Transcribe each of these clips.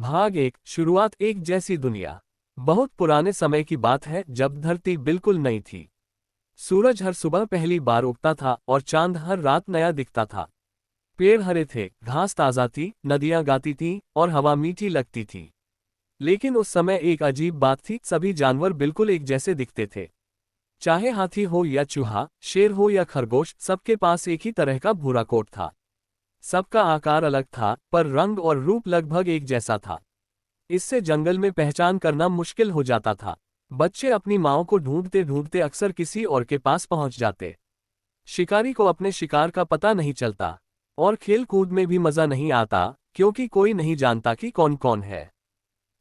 भाग एक शुरुआत एक जैसी दुनिया। बहुत पुराने समय की बात है जब धरती बिल्कुल नई थी। सूरज हर सुबह पहली बार उगता था और चांद हर रात नया दिखता था। पेड़ हरे थे, घास ताजा थी, नदियां गाती थीं और हवा मीठी लगती थी। लेकिन उस समय एक अजीब बात थी, सभी जानवर बिल्कुल एक जैसे दिखते थे। चाहे हाथी हो या चूहा, शेर हो या खरगोश, सबके पास एक ही तरह का भूरा कोट था। सबका आकार अलग था, पर रंग और रूप लगभग एक जैसा था। इससे जंगल में पहचान करना मुश्किल हो जाता था। बच्चे अपनी माँओं को ढूंढते ढूंढते अक्सर किसी और के पास पहुंच जाते। शिकारी को अपने शिकार का पता नहीं चलता और खेल कूद में भी मजा नहीं आता, क्योंकि कोई नहीं जानता कि कौन कौन है।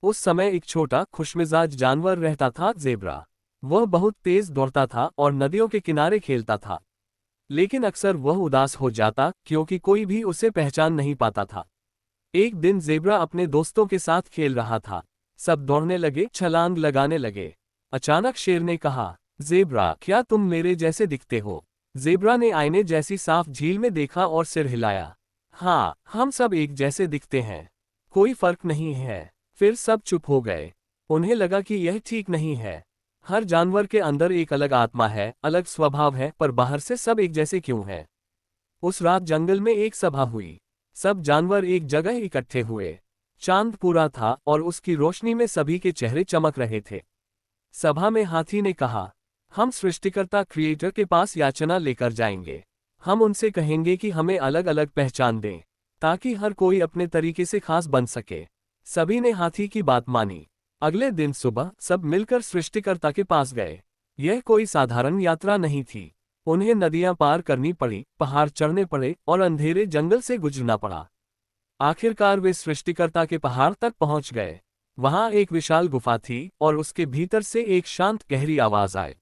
उस समय एक छोटा खुशमिजाज जानवर रहता था, ज़ेब्रा। वह बहुत तेज दौड़ता था और नदियों के किनारे खेलता था। लेकिन अक्सर वह उदास हो जाता, क्योंकि कोई भी उसे पहचान नहीं पाता था। एक दिन ज़ेब्रा अपने दोस्तों के साथ खेल रहा था। सब दौड़ने लगे, छलांग लगाने लगे। अचानक शेर ने कहा, ज़ेब्रा, क्या तुम मेरे जैसे दिखते हो? ज़ेब्रा ने आईने जैसी साफ झील में देखा और सिर हिलाया। हाँ, हम सब एक जैसे दिखते हैं, कोई फर्क नहीं है। फिर सब चुप हो गए। उन्हें लगा कि यह ठीक नहीं है। हर जानवर के अंदर एक अलग आत्मा है, अलग स्वभाव है, पर बाहर से सब एक जैसे क्यों हैं? उस रात जंगल में एक सभा हुई। सब जानवर एक जगह इकट्ठे हुए। चांद पूरा था और उसकी रोशनी में सभी के चेहरे चमक रहे थे। सभा में हाथी ने कहा, हम सृष्टिकर्ता क्रिएटर के पास याचना लेकर जाएंगे। हम उनसे कहेंगे कि हमें अलग अलग पहचान दें, ताकि हर कोई अपने तरीके से खास बन सके। सभी ने हाथी की बात मानी। अगले दिन सुबह सब मिलकर सृष्टिकर्ता के पास गए। यह कोई साधारण यात्रा नहीं थी। उन्हें नदियां पार करनी पड़ी, पहाड़ चढ़ने पड़े और अंधेरे जंगल से गुजरना पड़ा। आखिरकार वे सृष्टिकर्ता के पहाड़ तक पहुंच गए। वहां एक विशाल गुफा थी और उसके भीतर से एक शांत गहरी आवाज आई,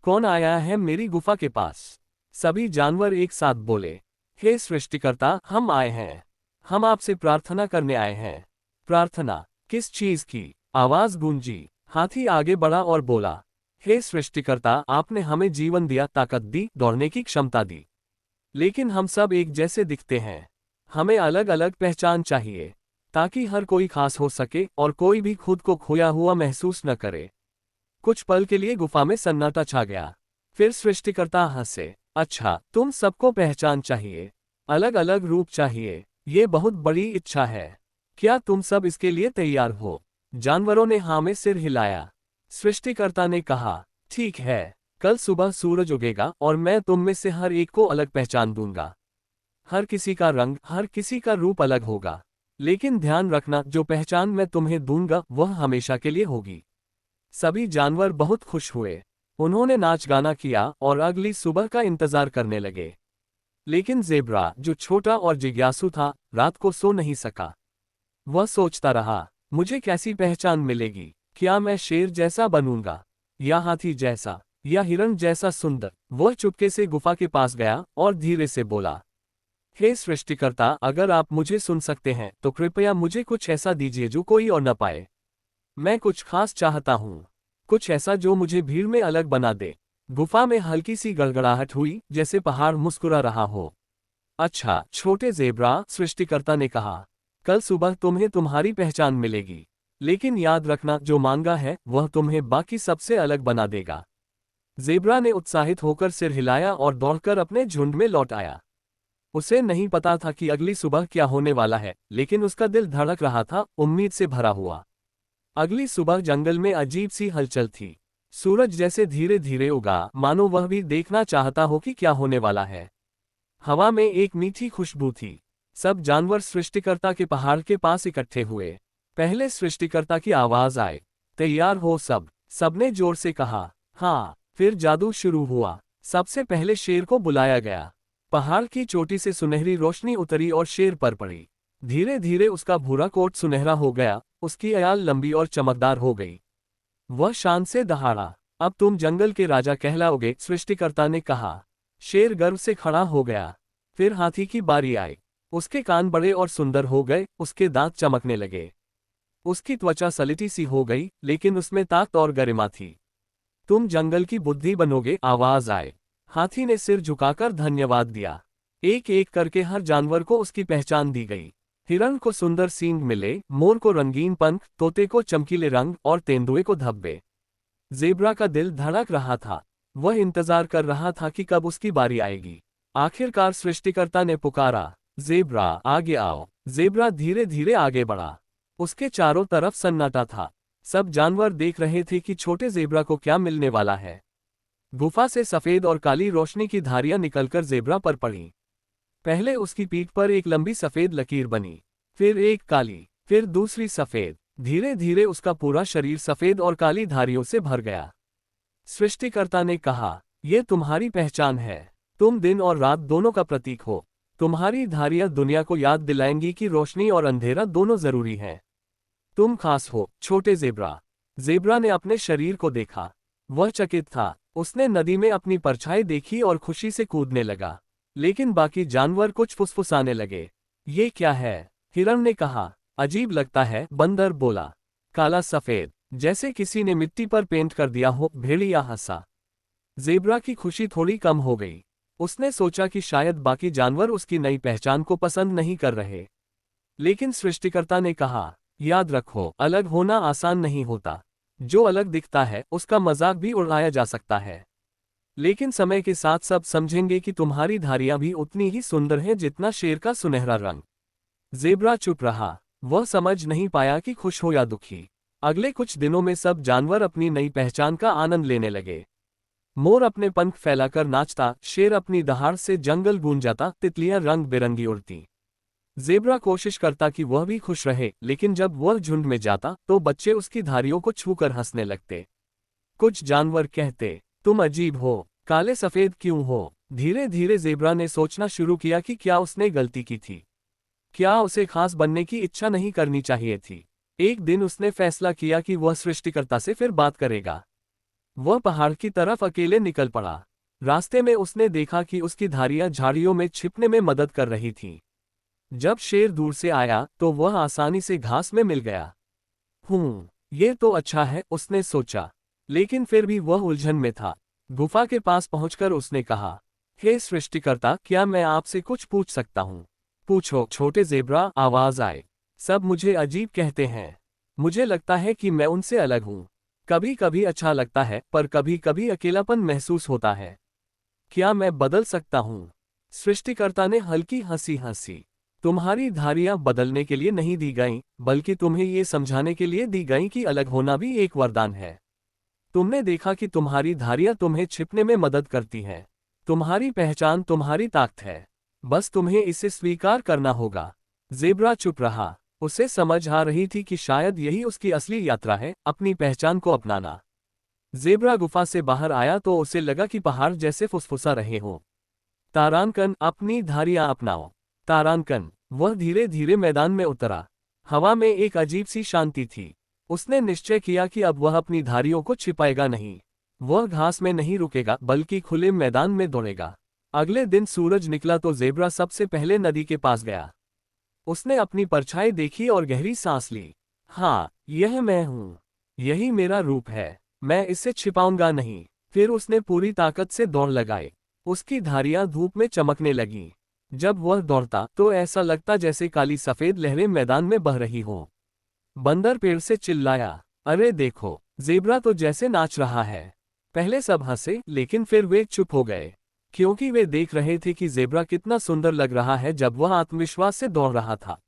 कौन आया है मेरी गुफा के पास? सभी जानवर एक साथ बोले, हे सृष्टिकर्ता, हम आए हैं। हम आपसे प्रार्थना करने आए हैं। प्रार्थना? किस चीज की? आवाज गूंजी। हाथी आगे बढ़ा और बोला, हे सृष्टिकर्ता, आपने हमें जीवन दिया, ताकत दी, दौड़ने की क्षमता दी। लेकिन हम सब एक जैसे दिखते हैं। हमें अलग अलग पहचान चाहिए, ताकि हर कोई खास हो सके और कोई भी खुद को खोया हुआ महसूस न करे। कुछ पल के लिए गुफा में सन्नाटा छा गया। फिर सृष्टिकर्ता हंसे, अच्छा, तुम सबको पहचान चाहिए, अलग अलग रूप चाहिए। ये बहुत बड़ी इच्छा है। क्या तुम सब इसके लिए तैयार हो? जानवरों ने हाँ में सिर हिलाया। सृष्टिकर्ता ने कहा, ठीक है, कल सुबह सूरज उगेगा और मैं तुम में से हर एक को अलग पहचान दूंगा। हर किसी का रंग, हर किसी का रूप अलग होगा। लेकिन ध्यान रखना, जो पहचान मैं तुम्हें दूंगा वह हमेशा के लिए होगी। सभी जानवर बहुत खुश हुए। उन्होंने नाच गाना किया और अगली सुबह का इंतजार करने लगे। लेकिन ज़ेब्रा, जो छोटा और जिज्ञासु था, रात को सो नहीं सका। वह सोचता रहा, मुझे कैसी पहचान मिलेगी? क्या मैं शेर जैसा बनूंगा, या हाथी जैसा, या हिरण जैसा सुंदर? वह चुपके से गुफा के पास गया और धीरे से बोला, हे सृष्टिकर्ता, अगर आप मुझे सुन सकते हैं तो कृपया मुझे कुछ ऐसा दीजिए जो कोई और न पाए। मैं कुछ खास चाहता हूँ, कुछ ऐसा जो मुझे भीड़ में अलग बना दे। गुफा में हल्की सी गड़गड़ाहट हुई, जैसे पहाड़ मुस्कुरा रहा हो। अच्छा छोटे ज़ेब्रा, सृष्टिकर्ता ने कहा, कल सुबह तुम्हें तुम्हारी पहचान मिलेगी। लेकिन याद रखना, जो मांगा है वह तुम्हें बाकी सबसे अलग बना देगा। ज़ेब्रा ने उत्साहित होकर सिर हिलाया और दौड़कर अपने झुंड में लौट आया। उसे नहीं पता था कि अगली सुबह क्या होने वाला है, लेकिन उसका दिल धड़क रहा था, उम्मीद से भरा हुआ। अगली सुबह जंगल में अजीब सी हलचल थी। सूरज जैसे धीरे धीरे उगा, मानो वह भी देखना चाहता हो कि क्या होने वाला है। हवा में एक मीठी खुशबू थी। सब जानवर सृष्टिकर्ता के पहाड़ के पास इकट्ठे हुए। पहले सृष्टिकर्ता की आवाज आई, तैयार हो सब? सबने जोर से कहा, हाँ। फिर जादू शुरू हुआ। सबसे पहले शेर को बुलाया गया। पहाड़ की चोटी से सुनहरी रोशनी उतरी और शेर पर पड़ी। धीरे धीरे उसका भूरा कोट सुनहरा हो गया, उसकी आयल लंबी और चमकदार हो गई। वह शान से दहाड़ा, अब तुम जंगल के राजा कहलाओगे, सृष्टिकर्ता ने कहा। शेर गर्व से खड़ा हो गया। फिर हाथी की बारी आई। उसके कान बड़े और सुंदर हो गए, उसके दांत चमकने लगे। उसकी त्वचा सलिटी सी हो गई, लेकिन उसमें ताकत और गरिमा थी। तुम जंगल की बुद्धि बनोगे, आवाज आए। हाथी ने सिर झुकाकर धन्यवाद दिया। एक एक करके हर जानवर को उसकी पहचान दी गई। हिरण को सुंदर सींग मिले, मोर को रंगीन पंख, तोते को चमकीले रंग और तेंदुए को धब्बे। ज़ेब्रा का दिल धड़क रहा था। वह इंतजार कर रहा था कि कब उसकी बारी आएगी। आखिरकार सृष्टिकर्ता ने पुकारा, ज़ेब्रा आगे आओ। ज़ेब्रा धीरे धीरे आगे बढ़ा। उसके चारों तरफ सन्नाटा था। सब जानवर देख रहे थे कि छोटे ज़ेब्रा को क्या मिलने वाला है। गुफा से सफेद और काली रोशनी की धारियां निकलकर ज़ेब्रा पर पड़ी। पहले उसकी पीठ पर एक लंबी सफेद लकीर बनी, फिर एक काली, फिर दूसरी सफेद। धीरे धीरे उसका पूरा शरीर सफेद और काली धारियों से भर गया। सृष्टिकर्ता ने कहा, यह तुम्हारी पहचान है। तुम दिन और रात दोनों का प्रतीक हो। तुम्हारी धारियां दुनिया को याद दिलाएंगी कि रोशनी और अंधेरा दोनों जरूरी हैं। तुम खास हो, छोटे ज़ेब्रा। ज़ेब्रा ने अपने शरीर को देखा। वह चकित था। उसने नदी में अपनी परछाई देखी और खुशी से कूदने लगा। लेकिन बाकी जानवर कुछ फुसफुसाने लगे। ये क्या है? हिरण ने कहा। अजीब लगता है, बंदर बोला। काला सफेद, जैसे किसी ने मिट्टी पर पेंट कर दिया हो, भेड़िया हंसा। ज़ेब्रा की खुशी थोड़ी कम हो गई। उसने सोचा कि शायद बाकी जानवर उसकी नई पहचान को पसंद नहीं कर रहे। लेकिन सृष्टिकर्ता ने कहा, याद रखो, अलग होना आसान नहीं होता। जो अलग दिखता है उसका मजाक भी उड़ाया जा सकता है। लेकिन समय के साथ सब समझेंगे कि तुम्हारी धारियां भी उतनी ही सुंदर हैं जितना शेर का सुनहरा रंग। ज़ेब्रा चुप रहा। वह समझ नहीं पाया कि खुश हो या दुखी। अगले कुछ दिनों में सब जानवर अपनी नई पहचान का आनंद लेने लगे। मोर अपने पंख फैलाकर नाचता, शेर अपनी दहाड़ से जंगल गूंज जाता, तितलियां रंग बिरंगी उड़ती। ज़ेब्रा कोशिश करता कि वह भी खुश रहे, लेकिन जब वह झुंड में जाता तो बच्चे उसकी धारियों को छूकर हंसने लगते। कुछ जानवर कहते, तुम अजीब हो, काले सफेद क्यों हो? धीरे धीरे ज़ेब्रा ने सोचना शुरू किया कि क्या उसने गलती की थी। क्या उसे खास बनने की इच्छा नहीं करनी चाहिए थी? एक दिन उसने फैसला किया कि वह सृष्टिकर्ता से फिर बात करेगा। वह पहाड़ की तरफ अकेले निकल पड़ा। रास्ते में उसने देखा कि उसकी धारियां झाड़ियों में छिपने में मदद कर रही थीं। जब शेर दूर से आया तो वह आसानी से घास में मिल गया। ये तो अच्छा है, उसने सोचा। लेकिन फिर भी वह उलझन में था। गुफा के पास पहुंचकर उसने कहा, हे सृष्टिकर्ता, क्या मैं आपसे कुछ पूछ सकता हूँ? पूछो, छोटे ज़ेब्रा आवाज आए। सब मुझे अजीब कहते हैं। मुझे लगता है कि मैं उनसे अलग हूँ। कभी कभी अच्छा लगता है, पर कभी कभी अकेलापन महसूस होता है। क्या मैं बदल सकता हूँ? सृष्टिकर्ता ने हल्की हंसी हंसी। तुम्हारी धारियां बदलने के लिए नहीं दी गईं, बल्कि तुम्हें ये समझाने के लिए दी गईं कि अलग होना भी एक वरदान है। तुमने देखा कि तुम्हारी धारियां तुम्हें छिपने में मदद करती हैं। तुम्हारी पहचान तुम्हारी ताकत है। बस तुम्हें इसे स्वीकार करना होगा। ज़ेब्रा चुप रहा। उसे समझ आ रही थी कि शायद यही उसकी असली यात्रा है, अपनी पहचान को अपनाना। ज़ेब्रा गुफा से बाहर आया तो उसे लगा कि पहाड़ जैसे फुसफुसा रहे हों। तारानकन, अपनी धारियां अपनाओ। तारानकन। वह धीरे धीरे मैदान में उतरा। हवा में एक अजीब सी शांति थी। उसने निश्चय किया कि अब वह अपनी धारियों को छिपाएगा नहीं। वह घास में नहीं रुकेगा, बल्कि खुले मैदान में दौड़ेगा। अगले दिन सूरज निकला तो ज़ेब्रा सबसे पहले नदी के पास गया। उसने अपनी परछाई देखी और गहरी सांस ली। हाँ, यह मैं हूँ। यही मेरा रूप है। मैं इसे छिपाऊंगा नहीं। फिर उसने पूरी ताकत से दौड़ लगाई। उसकी धारियां धूप में चमकने लगीं। जब वह दौड़ता तो ऐसा लगता जैसे काली सफेद लहरें मैदान में बह रही हों। बंदर पेड़ से चिल्लाया, अरे देखो, ज़ेब्रा तो जैसे नाच रहा है। पहले सब हंसे, लेकिन फिर वे चुप हो गए, क्योंकि वे देख रहे थे कि ज़ेब्रा कितना सुंदर लग रहा है जब वह आत्मविश्वास से दौड़ रहा था।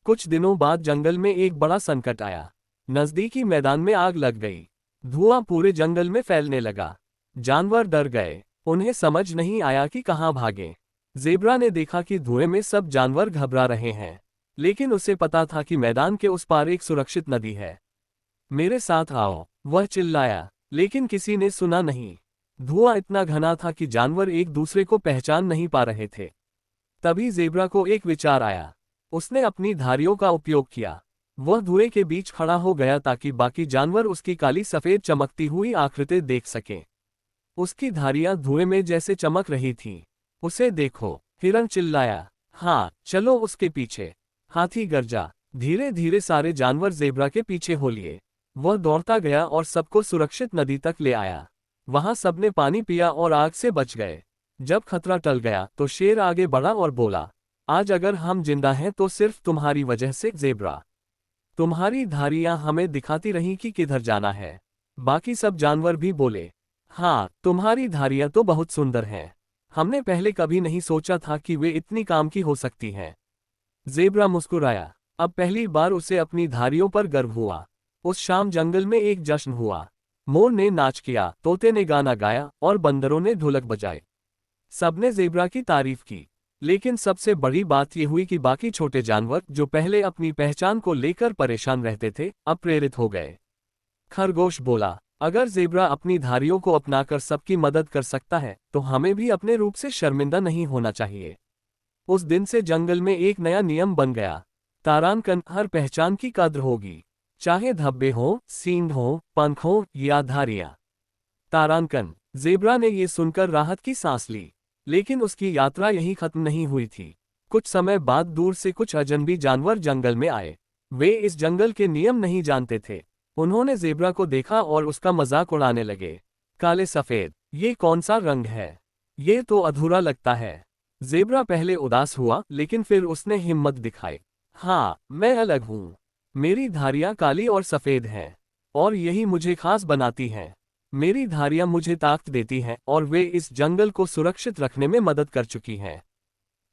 कुछ दिनों बाद जंगल में एक बड़ा संकट आया। नजदीकी मैदान में आग लग गई। धुआं पूरे जंगल में फैलने लगा। जानवर डर गए। उन्हें समझ नहीं आया कि कहाँ भागें। ज़ेब्रा ने देखा कि धुएं में सब जानवर घबरा रहे हैं, लेकिन उसे पता था कि मैदान के उस पार एक सुरक्षित नदी है। मेरे साथ आओ, वह चिल्लाया, लेकिन किसी ने सुना नहीं। धुआं इतना घना था कि जानवर एक दूसरे को पहचान नहीं पा रहे थे। तभी ज़ेब्रा को एक विचार आया। उसने अपनी धारियों का उपयोग किया। वह धुएं के बीच खड़ा हो गया ताकि बाकी जानवर उसकी काली सफेद चमकती हुई आकृति देख सकें। उसकी धारियां धुएं में जैसे चमक रही थीं। उसे देखो, हिरण चिल्लाया। हाँ, चलो उसके पीछे। हाथी गरजा। धीरे धीरे सारे जानवर ज़ेब्रा के पीछे हो लिए। वह दौड़ता गया और सबको सुरक्षित नदी तक ले आया। वहां सबने पानी पिया और आग से बच गए। जब खतरा टल गया तो शेर आगे बढ़ा और बोला, आज अगर हम जिंदा हैं तो सिर्फ तुम्हारी वजह से ज़ेब्रा। तुम्हारी धारियां हमें दिखाती रहीं कि किधर जाना है। बाकी सब जानवर भी बोले, हाँ तुम्हारी धारियां तो बहुत सुंदर हैं। हमने पहले कभी नहीं सोचा था कि वे इतनी काम की हो सकती हैं। ज़ेब्रा मुस्कुराया। अब पहली बार उसे अपनी धारियों पर गर्व हुआ। उस शाम जंगल में एक जश्न हुआ। मोर ने नाच किया, तोते ने गाना गाया और बंदरों ने ढोलक बजाए। सबने ज़ेब्रा की तारीफ की। लेकिन सबसे बड़ी बात यह हुई कि बाकी छोटे जानवर जो पहले अपनी पहचान को लेकर परेशान रहते थे, अब प्रेरित हो गए। खरगोश बोला, अगर ज़ेब्रा अपनी धारियों को अपनाकर सबकी मदद कर सकता है तो हमें भी अपने रूप से शर्मिंदा नहीं होना चाहिए। उस दिन से जंगल में एक नया नियम बन गया। तारांकन, हर पहचान की कद्र होगी, चाहे धब्बे हो, सींग हो, पंख हो या धारियां। तारांकन। ज़ेब्रा ने ये सुनकर राहत की सांस ली। लेकिन उसकी यात्रा यहीं खत्म नहीं हुई थी। कुछ समय बाद दूर से कुछ अजनबी जानवर जंगल में आए। वे इस जंगल के नियम नहीं जानते थे। उन्होंने ज़ेब्रा को देखा और उसका मजाक उड़ाने लगे। काले सफेद, ये कौन सा रंग है? ये तो अधूरा लगता है। ज़ेब्रा पहले उदास हुआ, लेकिन फिर उसने हिम्मत दिखाई। हाँ, मैं अलग हूँ। मेरी धारियाँ काली और सफ़ेद हैं, और यही मुझे खास बनाती हैं। मेरी धारियाँ मुझे ताकत देती हैं और वे इस जंगल को सुरक्षित रखने में मदद कर चुकी हैं।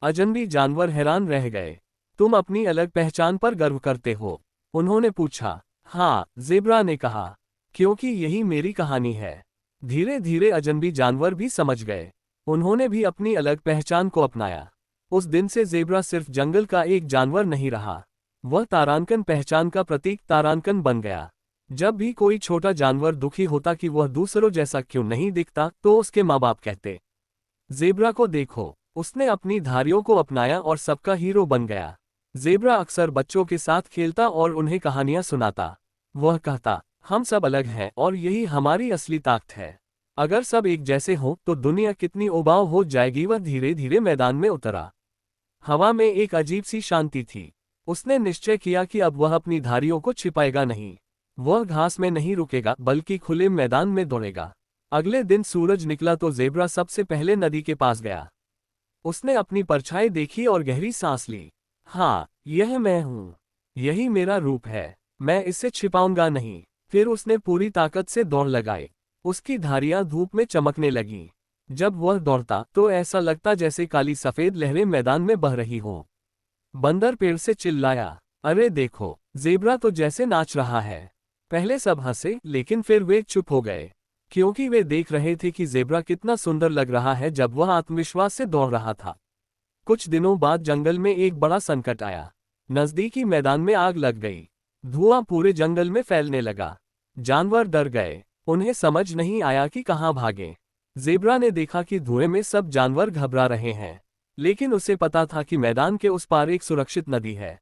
अजनबी जानवर हैरान रह गए। तुम अपनी अलग पहचान पर गर्व करते हो? उन्होंने पूछा। हाँ, ज़ेब्रा ने कहा, क्योंकि यही मेरी कहानी है। धीरे धीरे अजनबी जानवर भी समझ गए। उन्होंने भी अपनी अलग पहचान को अपनाया। उस दिन से ज़ेब्रा सिर्फ जंगल का एक जानवर नहीं रहा, वह तारांकन पहचान का प्रतीक तारांकन बन गया। जब भी कोई छोटा जानवर दुखी होता कि वह दूसरों जैसा क्यों नहीं दिखता, तो उसके माँ बाप कहते, ज़ेब्रा को देखो, उसने अपनी धारियों को अपनाया और सबका हीरो बन गया। ज़ेब्रा अक्सर बच्चों के साथ खेलता और उन्हें कहानियां सुनाता। वह कहता, हम सब अलग हैं और यही हमारी असली ताकत है। अगर सब एक जैसे हों तो दुनिया कितनी उबाऊ हो जाएगी। वह धीरे धीरे मैदान में उतरा। हवा में एक अजीब सी शांति थी। उसने निश्चय किया कि अब वह अपनी धारियों को छिपाएगा नहीं। वह घास में नहीं रुकेगा, बल्कि खुले मैदान में दौड़ेगा। अगले दिन सूरज निकला तो ज़ेब्रा सबसे पहले नदी के पास गया। उसने अपनी परछाई देखी और गहरी सांस ली। हाँ, यह मैं हूँ। यही मेरा रूप है। मैं इससे छिपाऊंगा नहीं। फिर उसने पूरी ताकत से दौड़ लगाई। उसकी धारियां धूप में चमकने लगीं। जब वह दौड़ता तो ऐसा लगता जैसे काली सफेद लहरें मैदान में बह रही हों। बंदर पेड़ से चिल्लाया, अरे देखो, ज़ेब्रा तो जैसे नाच रहा है। पहले सब हंसे, लेकिन फिर वे चुप हो गए, क्योंकि वे देख रहे थे कि ज़ेब्रा कितना सुंदर लग रहा है जब वह आत्मविश्वास से दौड़ रहा था। कुछ दिनों बाद जंगल में एक बड़ा संकट आया। नजदीकी मैदान में आग लग गई। धुआं पूरे जंगल में फैलने लगा। जानवर डर गए। उन्हें समझ नहीं आया कि कहाँ भागें। ज़ेब्रा ने देखा कि धुएं में सब जानवर घबरा रहे हैं, लेकिन उसे पता था कि मैदान के उस पार एक सुरक्षित नदी है।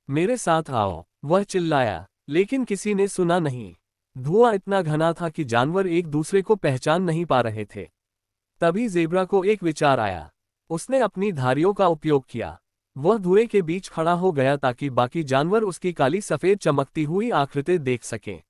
मेरे साथ आओ, वह चिल्लाया, लेकिन किसी ने सुना नहीं। धुआं इतना घना था कि जानवर एक दूसरे को पहचान नहीं पा रहे थे। तभी ज़ेब्रा को एक विचार आया। उसने अपनी धारियों का उपयोग किया। वह धुएं के बीच खड़ा हो गया ताकि बाकी जानवर उसकी काली सफेद चमकती हुई आकृति देख सकें।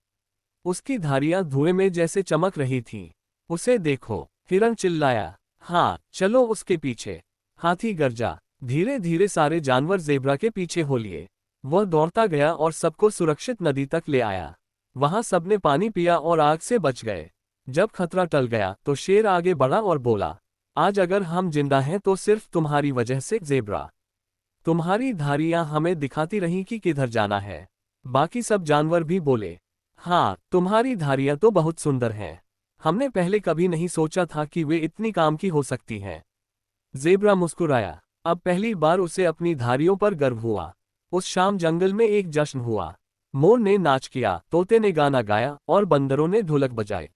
उसकी धारियां धुएं में जैसे चमक रही थीं। उसे देखो, हिरन चिल्लाया। हाँ, चलो उसके पीछे। हाथी गरजा। धीरे धीरे सारे जानवर ज़ेब्रा के पीछे हो लिए। वह दौड़ता गया और सबको सुरक्षित नदी तक ले आया। वहां सबने पानी पिया और आग से बच गए। जब खतरा टल गया तो शेर आगे बढ़ा और बोला, आज अगर हम जिंदा हैं तो सिर्फ तुम्हारी वजह से ज़ेब्रा। तुम्हारी धारियां हमें दिखाती रहीं कि किधर जाना है। बाकी सब जानवर भी बोले, हाँ तुम्हारी धारियां तो बहुत सुंदर हैं। हमने पहले कभी नहीं सोचा था कि वे इतनी काम की हो सकती हैं। ज़ेब्रा मुस्कुराया। अब पहली बार उसे अपनी धारियों पर गर्व हुआ। उस शाम जंगल में एक जश्न हुआ। मोर ने नाच किया, तोते ने गाना गाया और बंदरों ने ढोलक बजाए।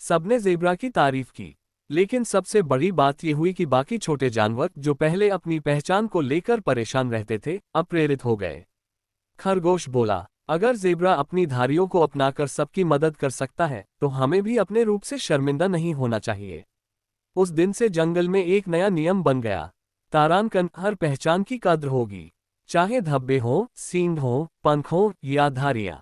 सबने ज़ेब्रा की तारीफ की। लेकिन सबसे बड़ी बात यह हुई कि बाकी छोटे जानवर जो पहले अपनी पहचान को लेकर परेशान रहते थे, अब प्रेरित हो गए। खरगोश बोला, अगर ज़ेब्रा अपनी धारियों को अपनाकर सबकी मदद कर सकता है तो हमें भी अपने रूप से शर्मिंदा नहीं होना चाहिए। उस दिन से जंगल में एक नया नियम बन गया। तारांकन, हर पहचान की कद्र होगी, चाहे धब्बे हो, सींग हो, पंख हो या धारियां।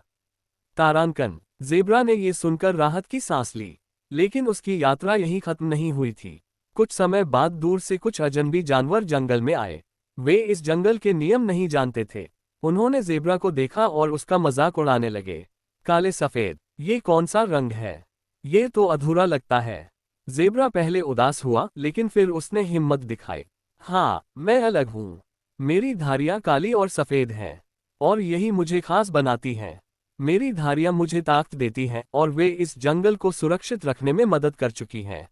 तारांकन। ज़ेब्रा ने ये सुनकर राहत की सांस ली। लेकिन उसकी यात्रा यहीं खत्म नहीं हुई थी। कुछ समय बाद दूर से कुछ अजनबी जानवर जंगल में आए। वे इस जंगल के नियम नहीं जानते थे। उन्होंने ज़ेब्रा को देखा और उसका मजाक उड़ाने लगे। काले सफ़ेद, ये कौन सा रंग है? ये तो अधूरा लगता है। ज़ेब्रा पहले उदास हुआ, लेकिन फिर उसने हिम्मत दिखाई। हाँ, मैं अलग हूँ। मेरी धारियाँ काली और सफ़ेद हैं, और यही मुझे खास बनाती हैं। मेरी धारियाँ मुझे ताकत देती हैं और वे इस जंगल को सुरक्षित रखने में मदद कर चुकी हैं।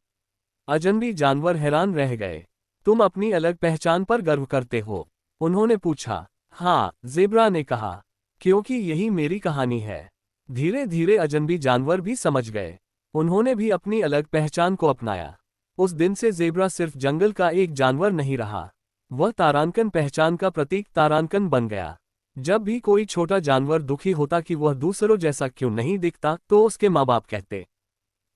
अजनबी जानवर हैरान रह गए। तुम अपनी अलग पहचान पर गर्व करते हो? उन्होंने पूछा। हाँ, ज़ेब्रा ने कहा, क्योंकि यही मेरी कहानी है। धीरे धीरे अजनबी जानवर भी समझ गए। उन्होंने भी अपनी अलग पहचान को अपनाया। उस दिन से ज़ेब्रा सिर्फ जंगल का एक जानवर नहीं रहा, वह तारांकन पहचान का प्रतीक तारांकन बन गया। जब भी कोई छोटा जानवर दुखी होता कि वह दूसरों जैसा क्यों नहीं दिखता, तो उसके माँ बाप कहते,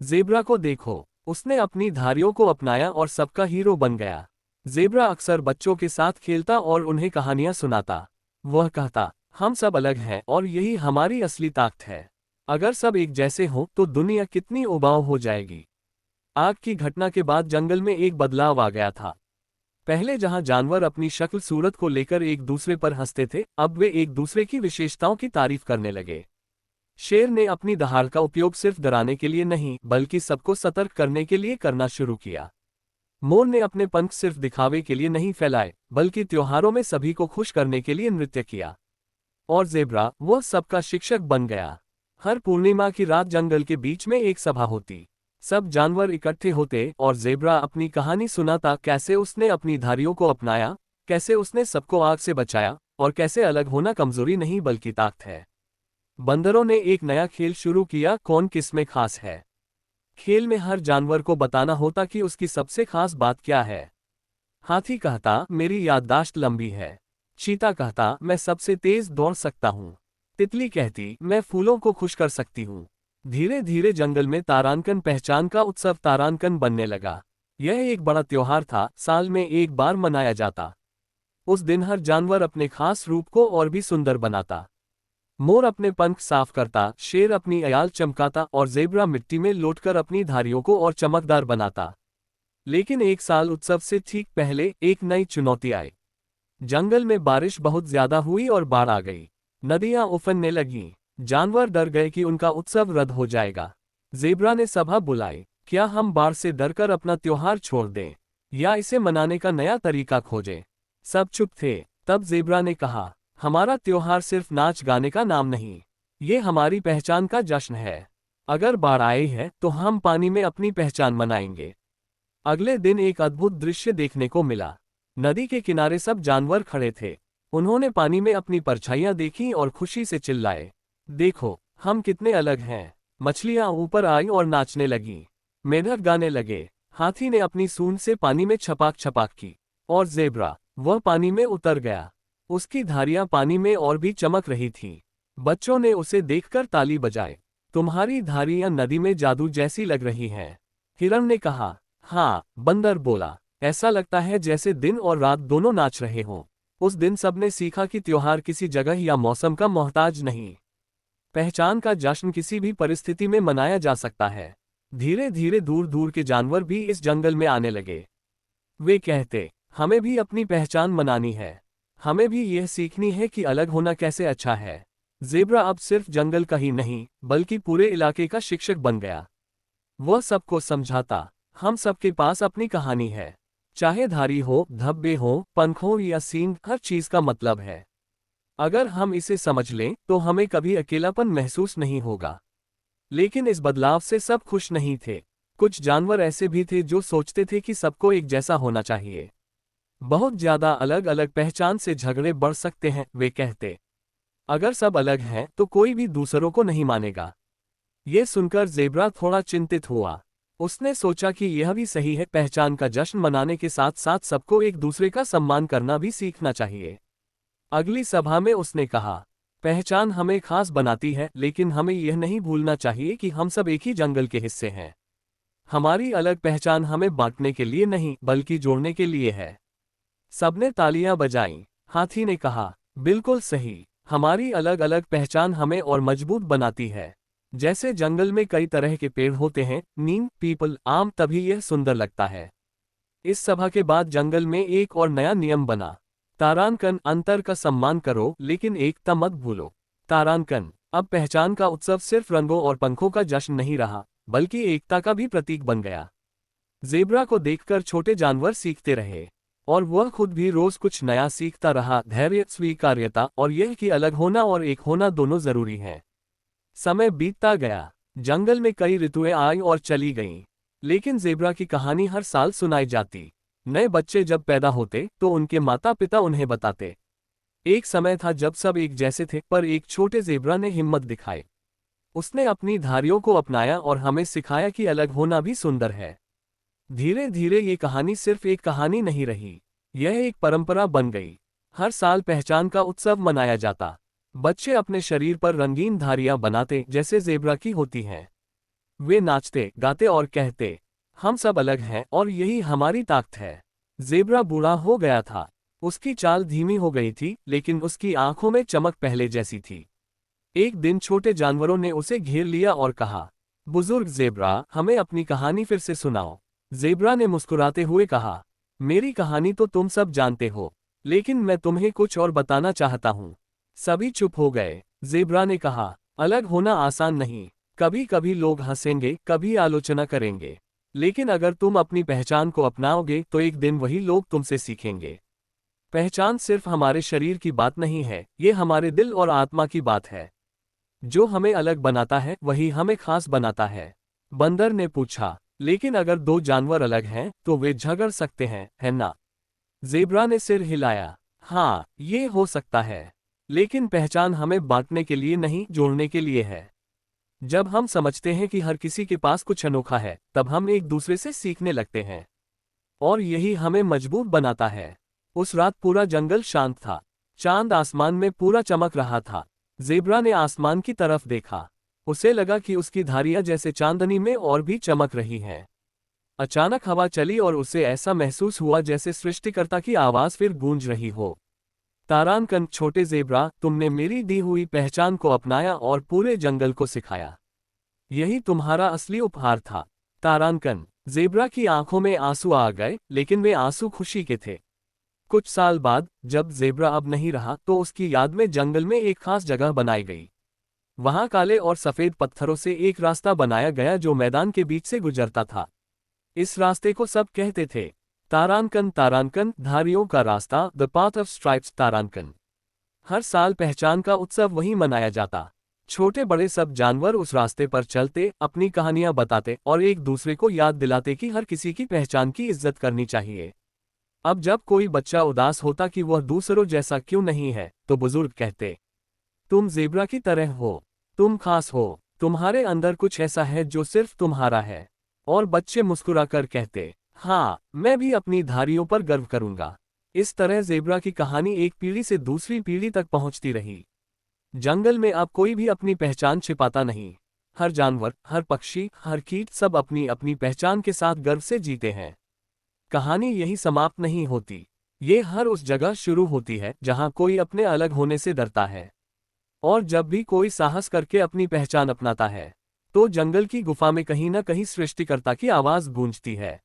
ज़ेब्रा को देखो, उसने अपनी धारियों को अपनाया और सबका हीरो बन गया। ज़ेब्रा अक्सर बच्चों के साथ खेलता और उन्हें कहानियां सुनाता। वह कहता, हम सब अलग हैं और यही हमारी असली ताकत है। अगर सब एक जैसे हों तो दुनिया कितनी उबाऊ हो जाएगी। आग की घटना के बाद जंगल में एक बदलाव आ गया था। पहले जहां जानवर अपनी शक्ल सूरत को लेकर एक दूसरे पर हंसते थे, अब वे एक दूसरे की विशेषताओं की तारीफ करने लगे। शेर ने अपनी दहाड़ का उपयोग सिर्फ डराने के लिए नहीं, बल्कि सबको सतर्क करने के लिए करना शुरू किया। मोर ने अपने पंख सिर्फ दिखावे के लिए नहीं फैलाए, बल्कि त्योहारों में सभी को खुश करने के लिए नृत्य किया। और ज़ेब्रा, वह सबका शिक्षक बन गया। हर पूर्णिमा की रात जंगल के बीच में एक सभा होती। सब जानवर इकट्ठे होते और ज़ेब्रा अपनी कहानी सुनाता, कैसे उसने अपनी धारियों को अपनाया, कैसे उसने सबको आग से बचाया, और कैसे अलग होना कमजोरी नहीं बल्कि ताकत है। बंदरों ने एक नया खेल शुरू किया, कौन किसमें खास है। खेल में हर जानवर को बताना होता कि उसकी सबसे खास बात क्या है। हाथी कहता, मेरी याददाश्त लंबी है। चीता कहता, मैं सबसे तेज दौड़ सकता हूँ। तितली कहती, मैं फूलों को खुश कर सकती हूँ। धीरे धीरे जंगल में तारांकन पहचान का उत्सव तारांकन बनने लगा। यह एक बड़ा त्योहार था, साल में एक बार मनाया जाता। उस दिन हर जानवर अपने खास रूप को और भी सुंदर बनाता। मोर अपने पंख साफ करता, शेर अपनी अयाल चमकाता और ज़ेब्रा मिट्टी में लौटकर अपनी धारियों को और चमकदार बनाता। लेकिन एक साल उत्सव से ठीक पहले एक नई चुनौती आई। जंगल में बारिश बहुत ज्यादा हुई और बाढ़ आ गई। नदियां उफनने लगीं। जानवर डर गए कि उनका उत्सव रद्द हो जाएगा। ज़ेब्रा ने सभा बुलाई, क्या हम बाढ़ से डरकर अपना त्योहार छोड़ दें, या इसे मनाने का नया तरीका खोजें? सब चुप थे। तब ज़ेब्रा ने कहा, हमारा त्योहार सिर्फ नाच गाने का नाम नहीं, ये हमारी पहचान का जश्न है। अगर बाढ़ आई है तो हम पानी में अपनी पहचान मनाएंगे। अगले दिन एक अद्भुत दृश्य देखने को मिला। नदी के किनारे सब जानवर खड़े थे। उन्होंने पानी में अपनी परछाइयां देखी और खुशी से चिल्लाए, देखो, हम कितने अलग हैं। मछलियां ऊपर आईं और नाचने लगीं। मेंढक गाने लगे। हाथी ने अपनी सूंड से पानी में छपाक छपाक की। और ज़ेब्रा, वह पानी में उतर गया। उसकी धारियां पानी में और भी चमक रही थीं। बच्चों ने उसे देखकर ताली बजाए। तुम्हारी धारियां नदी में जादू जैसी लग रही हैं। हिरण ने कहा। हाँ, बंदर बोला, ऐसा लगता है जैसे दिन और रात दोनों नाच रहे हों। उस दिन सबने सीखा कि त्योहार किसी जगह या मौसम का मोहताज नहीं। पहचान का जश्न किसी भी परिस्थिति में मनाया जा सकता है। धीरे धीरे दूर दूर के जानवर भी इस जंगल में आने लगे। वे कहते, हमें भी अपनी पहचान मनानी है। हमें भी यह सीखनी है कि अलग होना कैसे अच्छा है। ज़ेब्रा अब सिर्फ जंगल का ही नहीं, बल्कि पूरे इलाके का शिक्षक बन गया। वह सबको समझाता, हम सबके पास अपनी कहानी है। चाहे धारी हो, धब्बे हो, पंख हो या सींग, हर चीज का मतलब है। अगर हम इसे समझ लें तो हमें कभी अकेलापन महसूस नहीं होगा। लेकिन इस बदलाव से सब खुश नहीं थे। कुछ जानवर ऐसे भी थे जो सोचते थे कि सबको एक जैसा होना चाहिए। बहुत ज्यादा अलग अलग पहचान से झगड़े बढ़ सकते हैं, वे कहते। अगर सब अलग हैं तो कोई भी दूसरों को नहीं मानेगा। ये सुनकर ज़ेब्रा थोड़ा चिंतित हुआ। उसने सोचा कि यह भी सही है, पहचान का जश्न मनाने के साथ साथ सबको एक दूसरे का सम्मान करना भी सीखना चाहिए। अगली सभा में उसने कहा, पहचान हमें खास बनाती है, लेकिन हमें यह नहीं भूलना चाहिए कि हम सब एक ही जंगल के हिस्से हैं। हमारी अलग पहचान हमें बांटने के लिए नहीं, बल्कि जोड़ने के लिए है। सबने तालियां बजाईं। हाथी ने कहा, बिल्कुल सही, हमारी अलग अलग पहचान हमें और मजबूत बनाती है। जैसे जंगल में कई तरह के पेड़ होते हैं, नीम, पीपल, आम, तभी यह सुंदर लगता है। इस सभा के बाद जंगल में एक और नया नियम बना। तारांकन, अंतर का सम्मान करो लेकिन एकता मत भूलो। तारांकन, अब पहचान का उत्सव सिर्फ रंगों और पंखों का जश्न नहीं रहा, बल्कि एकता का भी प्रतीक बन गया। ज़ेब्रा को देखकर छोटे जानवर सीखते रहे, और वह खुद भी रोज कुछ नया सीखता रहा, धैर्य, स्वीकार्यता और यह कि अलग होना और एक होना दोनों जरूरी हैं। समय बीतता गया, जंगल में कई ऋतुएं आई और चली गईं, लेकिन ज़ेब्रा की कहानी हर साल सुनाई जाती। नए बच्चे जब पैदा होते तो उनके माता पिता उन्हें बताते। एक समय था जब सब एक जैसे थे, पर एक छोटे ज़ेब्रा ने हिम्मत दिखाई। उसने अपनी धारियों को अपनाया और हमें सिखाया कि अलग होना भी सुंदर है। धीरे धीरे ये कहानी सिर्फ एक कहानी नहीं रही, यह एक परंपरा बन गई। हर साल पहचान का उत्सव मनाया जाता। बच्चे अपने शरीर पर रंगीन धारियां बनाते जैसे ज़ेब्रा की होती हैं। वे नाचते, गाते और कहते, हम सब अलग हैं और यही हमारी ताकत है। ज़ेब्रा बूढ़ा हो गया था। उसकी चाल धीमी हो गई थी, लेकिन उसकी आंखों में चमक पहले जैसी थी। एक दिन छोटे जानवरों ने उसे घेर लिया और कहा, बुजुर्ग ज़ेब्रा, हमें अपनी कहानी फिर से सुनाओ। ज़ेब्रा ने मुस्कुराते हुए कहा, मेरी कहानी तो तुम सब जानते हो, लेकिन मैं तुम्हें कुछ और बताना चाहता हूँ। सभी चुप हो गए। ज़ेब्रा ने कहा, अलग होना आसान नहीं। कभी कभी लोग हंसेंगे, कभी आलोचना करेंगे, लेकिन अगर तुम अपनी पहचान को अपनाओगे तो एक दिन वही लोग तुमसे सीखेंगे। पहचान सिर्फ हमारे शरीर की बात नहीं है, ये हमारे दिल और आत्मा की बात है। जो हमें अलग बनाता है वही हमें खास बनाता है। बंदर ने पूछा, लेकिन अगर दो जानवर अलग हैं तो वे झगड़ सकते हैं, है ना? ज़ेब्रा ने सिर हिलाया, हाँ, ये हो सकता है, लेकिन पहचान हमें बांटने के लिए नहीं, जोड़ने के लिए है। जब हम समझते हैं कि हर किसी के पास कुछ अनोखा है, तब हम एक दूसरे से सीखने लगते हैं, और यही हमें मजबूत बनाता है। उस रात पूरा जंगल शांत था। चांद आसमान में पूरा चमक रहा था। ज़ेब्रा ने आसमान की तरफ देखा। उसे लगा कि उसकी धारियां जैसे चांदनी में और भी चमक रही हैं। अचानक हवा चली और उसे ऐसा महसूस हुआ जैसे सृष्टिकर्ता की आवाज फिर गूंज रही हो। तारांकन, छोटे ज़ेब्रा, तुमने मेरी दी हुई पहचान को अपनाया और पूरे जंगल को सिखाया। यही तुम्हारा असली उपहार था। तारांकन, ज़ेब्रा की आंखों में आंसू आ गए, लेकिन वे आंसू खुशी के थे। कुछ साल बाद, जब ज़ेब्रा अब नहीं रहा, तो उसकी याद में जंगल में एक खास जगह बनाई गई। वहां काले और सफेद पत्थरों से एक रास्ता बनाया गया जो मैदान के बीच से गुजरता था। इस रास्ते को सब कहते थे, तारांकन, तारांकन, धारियों का रास्ता, द पाथ ऑफ स्ट्राइप्स, तारांकन। हर साल पहचान का उत्सव वहीं मनाया जाता। छोटे बड़े सब जानवर उस रास्ते पर चलते, अपनी कहानियां बताते और एक दूसरे को याद दिलाते कि हर किसी की पहचान की इज्जत करनी चाहिए। अब जब कोई बच्चा उदास होता कि वह दूसरों जैसा क्यों नहीं है, तो बुजुर्ग कहते, तुम ज़ेब्रा की तरह हो, तुम खास हो, तुम्हारे अंदर कुछ ऐसा है जो सिर्फ तुम्हारा है। और बच्चे मुस्कुराकर कहते, हाँ, मैं भी अपनी धारियों पर गर्व करूंगा। इस तरह ज़ेब्रा की कहानी एक पीढ़ी से दूसरी पीढ़ी तक पहुंचती रही। जंगल में अब कोई भी अपनी पहचान छिपाता नहीं। हर जानवर, हर पक्षी, हर कीट, सब अपनी अपनी पहचान के साथ गर्व से जीते हैं। कहानी यही समाप्त नहीं होती। ये हर उस जगह शुरू होती है जहां कोई अपने अलग होने से डरता है। और जब भी कोई साहस करके अपनी पहचान अपनाता है, तो जंगल की गुफा में कहीं न कहीं सृष्टिकर्ता की आवाज गूंजती है।